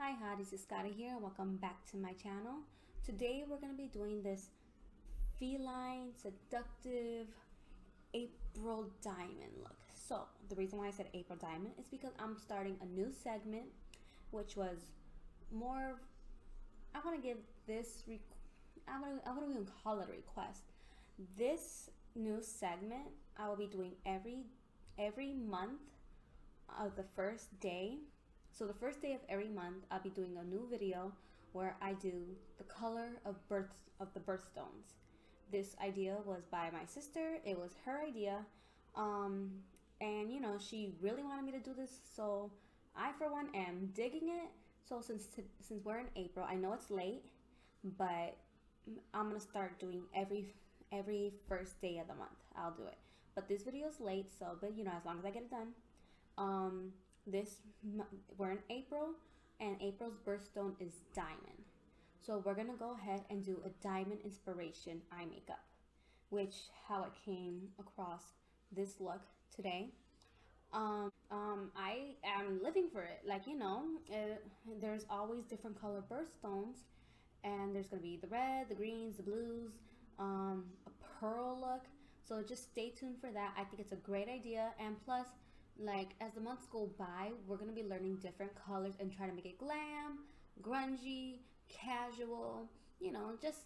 Hi hotties, it's Scotty here and welcome back to my channel. Today we're going to be doing this feline, seductive April diamond look. So the reason why I said April diamond is because I'm starting a new segment, which was more, I want to give this, I want to even call it a request. This new segment I will be doing every month of the first day. So the first day of every month, I'll be doing a new video where I do the color of the birthstones. This idea was by my sister. It was her idea, and you know she really wanted me to do this. So I, for one, am digging it. So since we're in April, I know it's late, but I'm gonna start doing every first day of the month. I'll do it. But this video is late, so but you know as long as I get it done. We're in April, and April's birthstone is diamond. So we're gonna go ahead and do a diamond inspiration eye makeup, which how it came across this look today. I am living for it. Like there's always different color birthstones, and there's gonna be the red, the greens, the blues, a pearl look. So just stay tuned for that. I think it's a great idea, and plus, like as the months go by, we're gonna be learning different colors and try to make it glam, grungy, casual, just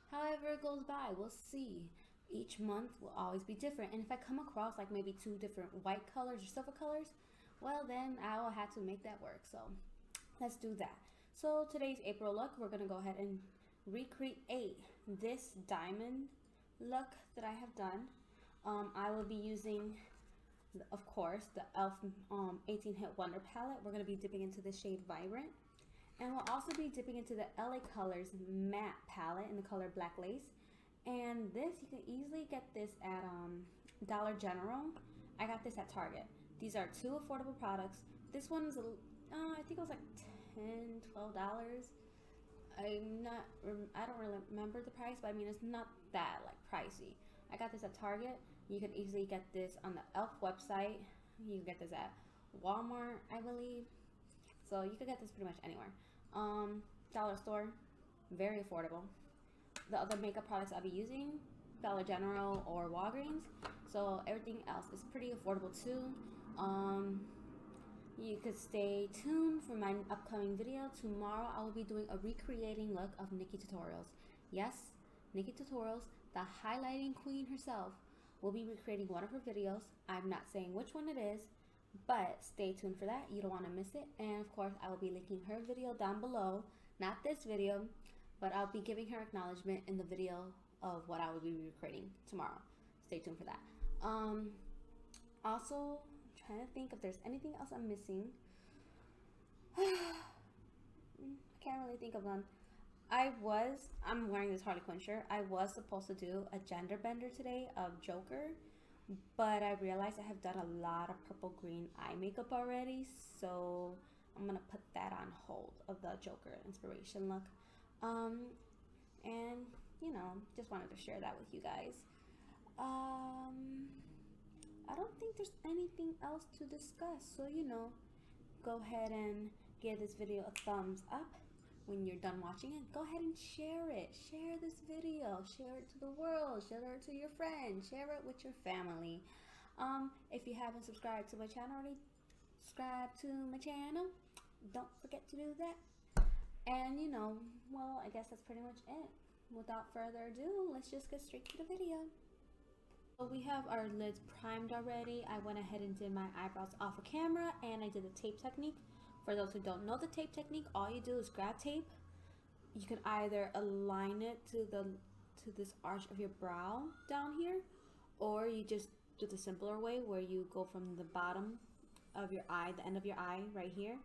however it goes by. We'll see. Each month will always be different, and if I come across like maybe two different white colors or silver colors, well then I will have to make that work. So let's do that. So today's April look, we're gonna go ahead and recreate this diamond look that I have done. I will be using, of course, the e.l.f. 18 Hit Wonder palette. We're going to be dipping into the shade Vibrant. And we'll also be dipping into the LA Colors matte palette in the color Black Lace. And this, you can easily get this at Dollar General. I got this at Target. These are two affordable products. This one is, I think it was like $10, $12. I don't really remember the price, but I mean, it's not that like pricey. I got this at Target. You can easily get this on the e.l.f. website. You can get this at Walmart, I believe. So you can get this pretty much anywhere. Dollar store, very affordable. The other makeup products I'll be using, Dollar General or Walgreens. So everything else is pretty affordable too. You could stay tuned for my upcoming video. Tomorrow I will be doing a recreating look of Nikki Tutorials. Yes, Nikki Tutorials, the highlighting queen herself, will be recreating one of her videos. I'm not saying which one it is, but stay tuned for that. You don't want to miss it. And of course, I will be linking her video down below. Not this video, but I'll be giving her acknowledgement in the video of what I will be recreating tomorrow. Stay tuned for that. Also, trying to think if there's anything else I'm missing. I can't really think of one. I'm wearing this Harley Quinn shirt. I was supposed to do a gender bender today of Joker, but I realized I have done a lot of purple green eye makeup already, so I'm gonna put that on hold of the Joker inspiration look. And just wanted to share that with you guys. I don't think there's anything else to discuss, so go ahead and give this video a thumbs up. When you're done watching it, go ahead and share it. Share this video. Share it to the world. Share it to your friends. Share it with your family. If you haven't subscribed to my channel already, subscribe to my channel. Don't forget to do that. And well, I guess that's pretty much it. Without further ado, let's just get straight to the video. So we have our lids primed already. I went ahead and did my eyebrows off of camera, and I did the tape technique. For those who don't know the tape technique, all you do is grab tape. You can either align it to this arch of your brow down here, or you just do the simpler way where you go from the bottom of your eye, the end of your eye right here,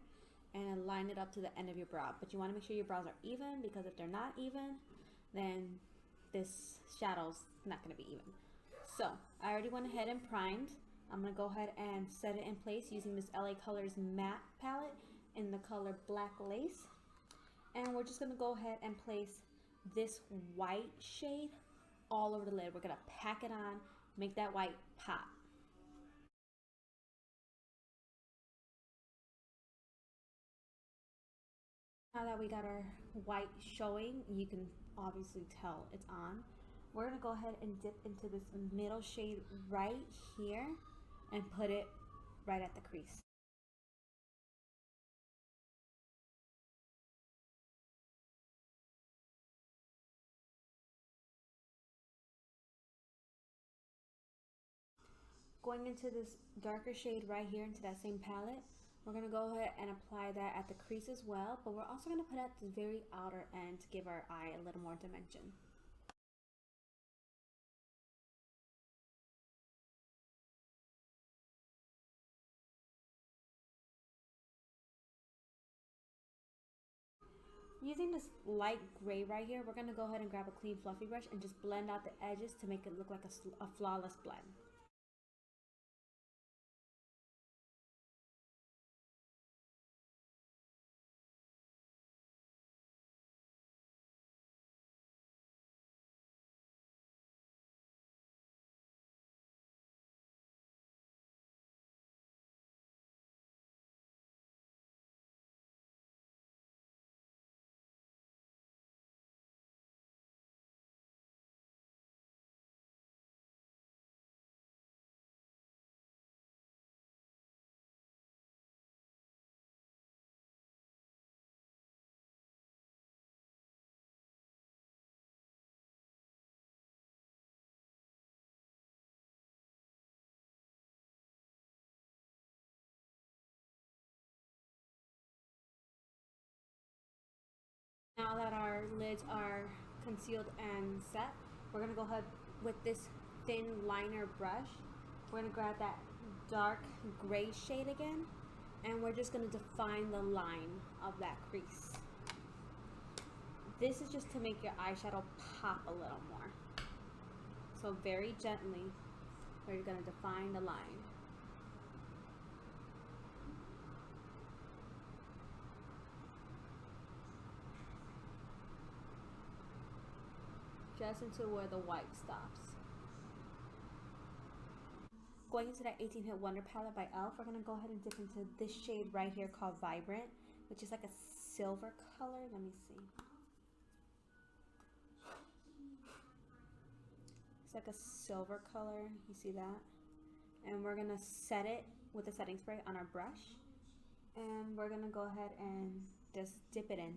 and align it up to the end of your brow. But you want to make sure your brows are even, because if they're not even, then this shadow's not going to be even. So I already went ahead and primed. I'm going to go ahead and set it in place using this LA Colors matte palette in the color Black Lace. And we're just going to go ahead and place this white shade all over the lid. We're going to pack it on, make that white pop. Now that we got our white showing, you can obviously tell it's on. We're gonna go ahead and dip into this middle shade right here and put it right at the crease. Going into this darker shade right here into that same palette, we're going to go ahead and apply that at the crease as well, but we're also going to put it at the very outer end to give our eye a little more dimension. Using this light gray right here, we're going to go ahead and grab a clean fluffy brush and just blend out the edges to make it look like a flawless blend. Now that our lids are concealed and set, we're going to go ahead with this thin liner brush. We're going to grab that dark gray shade again, and we're just going to define the line of that crease. This is just to make your eyeshadow pop a little more. So very gently, we're going to define the line. Just into where the white stops. Going into that 18 Hit Wonder palette by e.l.f., we're going to go ahead and dip into this shade right here called Vibrant, which is like a silver color. Let me see. It's like a silver color. You see that? And we're going to set it with a setting spray on our brush. And we're going to go ahead and just dip it in.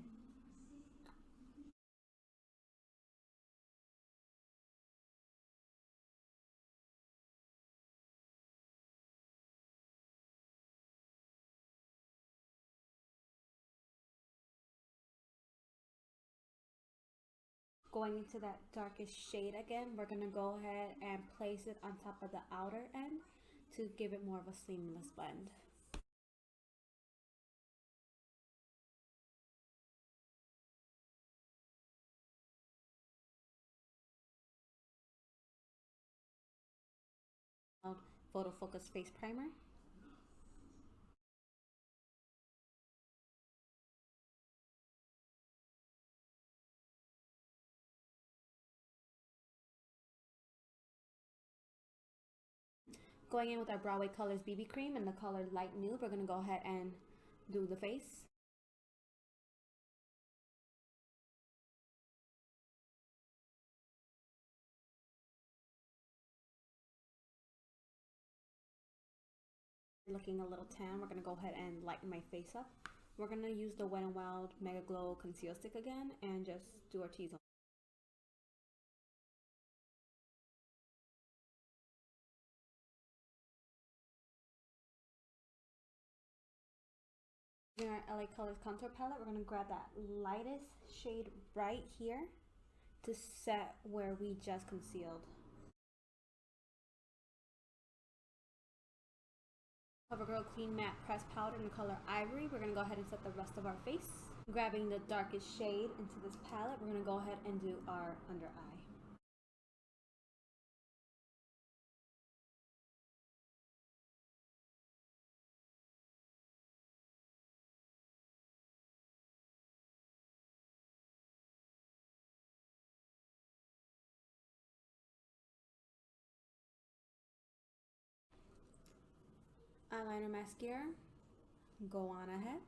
Going into that darkest shade again, we're going to go ahead and place it on top of the outer end to give it more of a seamless blend. Photo Focus Face Primer. Going in with our Broadway Colors BB Cream in the color Light Nude, we're going to go ahead and do the face. Looking a little tan, we're going to go ahead and lighten my face up. We're going to use the Wet n Wild Mega Glow Conceal Stick again and just do our T-zone. In our LA Colors Contour Palette, we're going to grab that lightest shade right here to set where we just concealed. CoverGirl Clean Matte Pressed Powder in the color Ivory. We're going to go ahead and set the rest of our face. Grabbing the darkest shade into this palette, we're going to go ahead and do our under eye. Eyeliner mascara, go on ahead.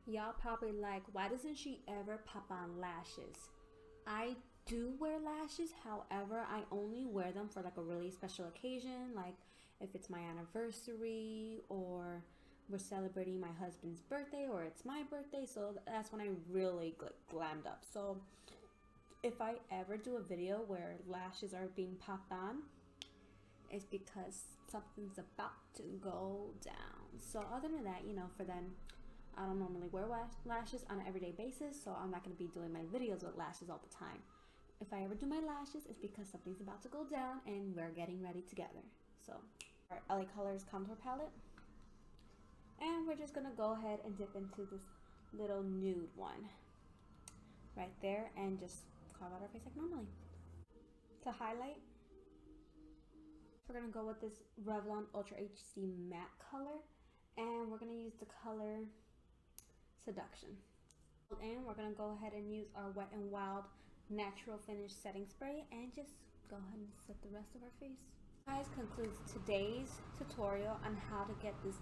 Y'all probably like, why doesn't she ever pop on lashes? I do wear lashes, however, I only wear them for like a really special occasion, like if it's my anniversary or we're celebrating my husband's birthday or it's my birthday. So that's when I really glammed up. So if I ever do a video where lashes are being popped on, it's because something's about to go down. So other than that, you know, for then, I don't normally wear lashes on an everyday basis, so I'm not going to be doing my videos with lashes all the time. If I ever do my lashes, it's because something's about to go down and we're getting ready together. So our LA Colors contour palette, and we're just going to go ahead and dip into this little nude one right there and just carve out our face like normally. To highlight, we're going to go with this Revlon Ultra HD matte color, and we're going to use the color Seduction. And we're going to go ahead and use our Wet n Wild Natural Finish Setting Spray and just go ahead and set the rest of our face. Guys, concludes today's tutorial on how to get this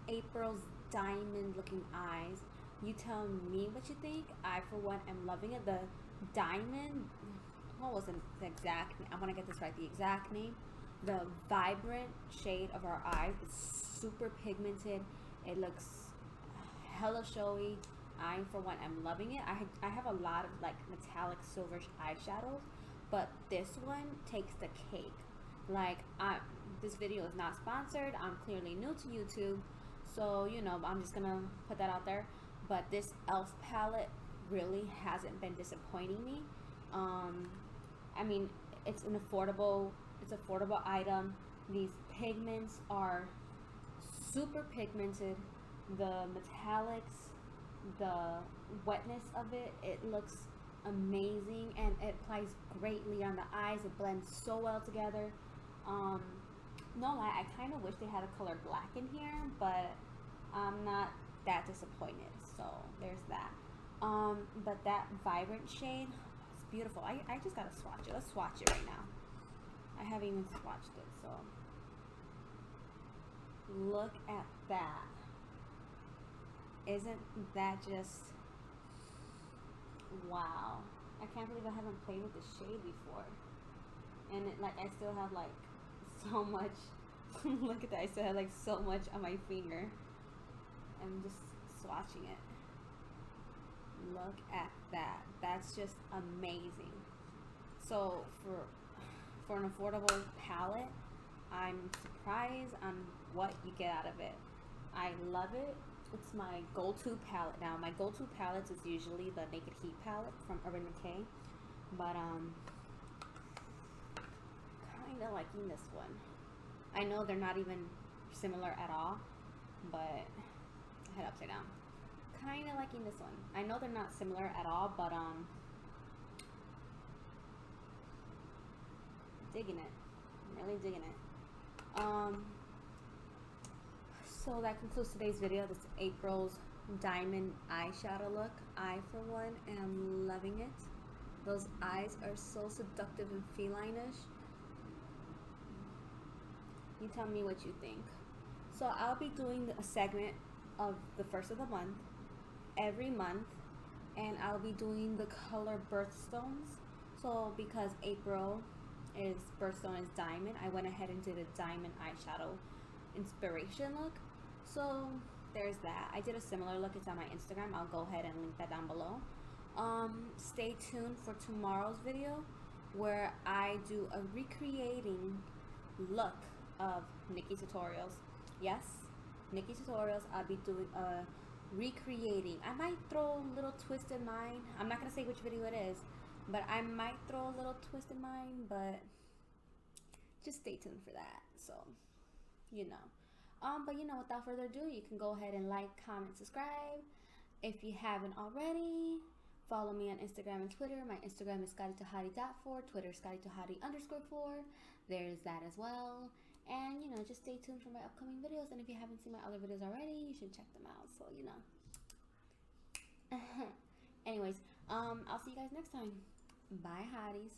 April's diamond looking eyes. You tell me what you think. I, for one, am loving it. The diamond, what was the exact name? I want to get this right. The exact name. The vibrant shade of our eyes. It's super pigmented. It looks hella showy. I, for one, am loving it. I have a lot of like metallic silver eyeshadows, but this one takes the cake. Like, this video is not sponsored. I'm clearly new to YouTube, so you know, I'm just gonna put that out there. But this e.l.f. palette really hasn't been disappointing me. I mean, it's an affordable item. These pigments are super pigmented. The metallics, the wetness of it, it looks amazing, and it applies greatly on the eyes. It blends so well together. No lie, I kind of wish they had a color black in here, but I'm not that disappointed, so there's that. But that vibrant shade, it's beautiful. I just gotta swatch it. Let's swatch it right now. I haven't even swatched it, so look at that. Isn't that just wow? I can't believe I haven't played with this shade before, and it, like, I still have like so much. Look at that, I still have like so much on my finger. I'm just swatching it. Look at that. That's just amazing. So for an affordable palette, I'm surprised on what you get out of it. I love it. It's my go-to palette now. My go-to palettes is usually the Naked Heat palette from Urban Decay, but kind of liking this one. I know they're not even similar at all, but head upside down. Kind of liking this one. I know they're not similar at all, but digging it. I'm really digging it. So that concludes today's video. This is April's diamond eyeshadow look. I, for one, am loving it. Those eyes are so seductive and feline-ish. You tell me what you think. So I'll be doing a segment of the first of the month every month, and I'll be doing the color birthstones. So because April is birthstone is diamond, I went ahead and did a diamond eyeshadow inspiration look. So there's that. I did a similar look. It's on my Instagram. I'll go ahead and link that down below. Stay tuned for tomorrow's video where I do a recreating look of Nikki Tutorials. Yes, Nikki Tutorials. I'll be doing a recreating. I might throw a little twist in mine. I'm not gonna say which video it is, but I might throw a little twist in mine, but just stay tuned for that. So, you know. But you know, without further ado, you can go ahead and like, comment, subscribe. If you haven't already, follow me on Instagram and Twitter. My Instagram is scottytohottie.4, Twitter scottytohottie_4. There's that as well. And you know, just stay tuned for my upcoming videos. And if you haven't seen my other videos already, you should check them out. So you know. Anyways, I'll see you guys next time. Bye, hotties.